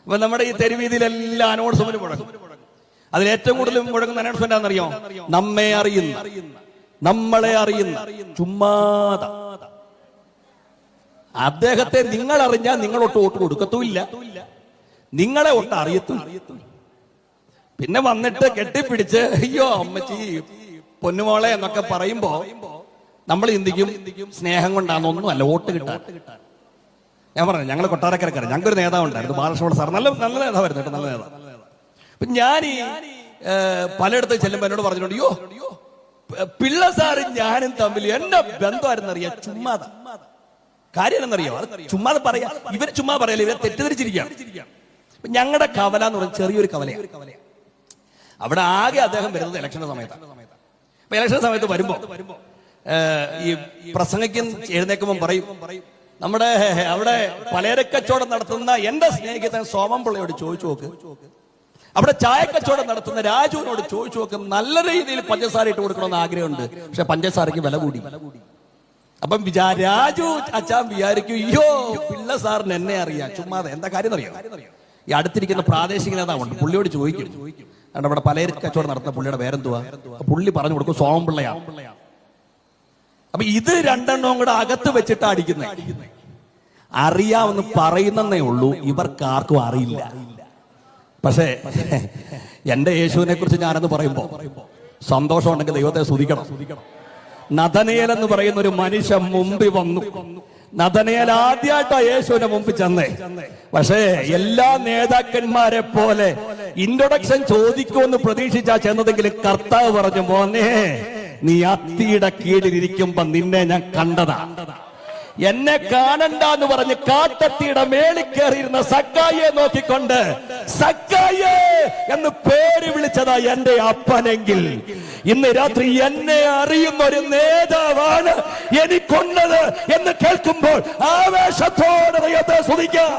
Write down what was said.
അപ്പൊ നമ്മുടെ ഈ തെരുവീതിയിലെല്ലാം അനൗൺസ്മെന്റ് മുടങ്ങും. അതിലേറ്റവും കൂടുതൽ മുടങ്ങുന്ന അനൗൺസ്മെന്റ് ആണെന്നറിയോ? നമ്മെ അറിയുന്ന, നമ്മളെ അറിയുന്ന ചുമ്മാത. അദ്ദേഹത്തെ നിങ്ങൾ അറിഞ്ഞാൽ നിങ്ങളൊട്ട് വോട്ട് കൊടുക്കത്തുമില്ല, നിങ്ങളെ ഒട്ട് അറിയത്തുമില്ല. പിന്നെ വന്നിട്ട് കെട്ടിപ്പിടിച്ച് അയ്യോ അമ്മച്ചി പൊന്നുമോളെ എന്നൊക്കെ പറയുമ്പോ നമ്മൾ ചിന്തിക്കും സ്നേഹം കൊണ്ടാണെന്നൊന്നും അല്ല, വോട്ട് കിട്ടാൻ. ഞാൻ പറഞ്ഞു, ഞങ്ങൾ കൊട്ടാരക്കരക്കാരൻ, ഞങ്ങൾക്കൊരു നേതാവുണ്ടായിരുന്നു, ബാലകൃഷ്ണ സാർ. നല്ല നല്ല നേതാവായിരുന്നു കേട്ടോ, നല്ല നേതാവ്. അപ്പൊ ഞാൻ ഈ പലയിടത്തും ചെല്ലുമ്പോൾ എന്നോട് പറഞ്ഞിട്ടുണ്ട്, അയ്യോ പിള്ള സാറും ഞാനും തമ്മിൽ എന്റെ ബന്ധമായിരുന്നറിയാം. ചുമ്മാതാ. കാര്യം എന്നറിയോ? ചുമ്മാതെ പറയാ, ഇവര് ചുമ്മാ പറയല്ലേ, ഇവരെ തെറ്റിദ്ധരിച്ചിരിക്കുകയാണ്. ഞങ്ങളുടെ കവല എന്ന് പറയുന്നത് ചെറിയൊരു കവലയാണ്. അവിടെ ആകെ അദ്ദേഹം വരുന്നത് ഇലക്ഷന്റെ സമയത്താണ്. അപ്പൊ ഇലക്ഷൻ സമയത്ത് വരുമ്പോ ഈ പ്രസംഗിക്കും എഴുന്നേക്കുമ്പോൾ പറയും, നമ്മുടെ അവിടെ പലചരക്കച്ചവടം നടത്തുന്ന എന്റെ സ്നേഹിതൻ സോമൻപിള്ളയോട് ചോദിച്ചു നോക്ക്, അവിടെ ചായക്കച്ചവടം നടത്തുന്ന രാജുവിനോട് ചോദിച്ചു നോക്ക്, നല്ല രീതിയിൽ പഞ്ചസാര ഇട്ട് കൊടുക്കണമെന്ന് ആഗ്രഹമുണ്ട്, പക്ഷെ പഞ്ചസാരയ്ക്ക് വില കൂടി. അപ്പം രാജു അച്ഛാൻ വിചാരിക്കും, അയ്യോ പിള്ള സാറിന് എന്നെ അറിയാം, ചുമ്മാതെ. എന്താ കാര്യം അറിയാം? ഈ അടുത്തിരിക്കുന്ന പ്രാദേശിക നേതാവുണ്ട്, പുള്ളിയോട് ചോദിക്കും, അവിടെ പലചരക്ക് കച്ചവടം നടത്തുന്ന പുള്ളിയുടെ പേരെന്തുവാ? പുള്ളി പറഞ്ഞു കൊടുക്കും, സോമൻപിള്ളയാണ്. അപ്പൊ ഇത് രണ്ടെണ്ണവും കൂടെ അകത്ത് വെച്ചിട്ടാ അടിക്കുന്നത്. അറിയാമെന്ന് പറയുന്നേ ഉള്ളൂ, ഇവർക്കാർക്കും അറിയില്ല. പക്ഷേ എന്റെ യേശുവിനെ കുറിച്ച് ഞാനെന്ന് പറയുമ്പോ സന്തോഷം ഉണ്ടെങ്കിൽ ദൈവത്തെ സ്തുതിക്കണം. നഥനയേൽ എന്ന് പറയുന്ന ഒരു മനുഷ്യൻ മുമ്പിൽ വന്നു. നഥനയേൽ ആദ്യമായിട്ടാ യേശുവിന്റെ മുമ്പിൽ ചെന്നേ. പക്ഷേ എല്ലാ നേതാക്കന്മാരെ പോലെ ഇൻട്രൊഡക്ഷൻ ചോദിക്കുമെന്ന് പ്രതീക്ഷിച്ചാ ചെന്നതെങ്കിൽ കർത്താവ് പറഞ്ഞു, മോനെ നീ അത്തിയുടെ കീഴിലിരിക്കുമ്പോ നിന്നെ ഞാൻ കണ്ടതാ. എന്നെ കാണണ്ടെന്ന് പറഞ്ഞ് കാട്ടത്തിയുടെ മേളിൽ കയറിയിരുന്ന സക്കായിയെ നോക്കിക്കൊണ്ട് സക്കായേ എന്ന് പേര് വിളിച്ചതാ എന്റെ അപ്പനെങ്കിൽ, ഇന്ന് രാത്രി എന്നെ അറിയുന്ന ഒരു നേതാവാണ് എനിക്കുള്ളത് എന്ന് കേൾക്കുമ്പോൾ ആവേശത്തോടെ ദൈവത്തെ സ്തുതിക്കാം.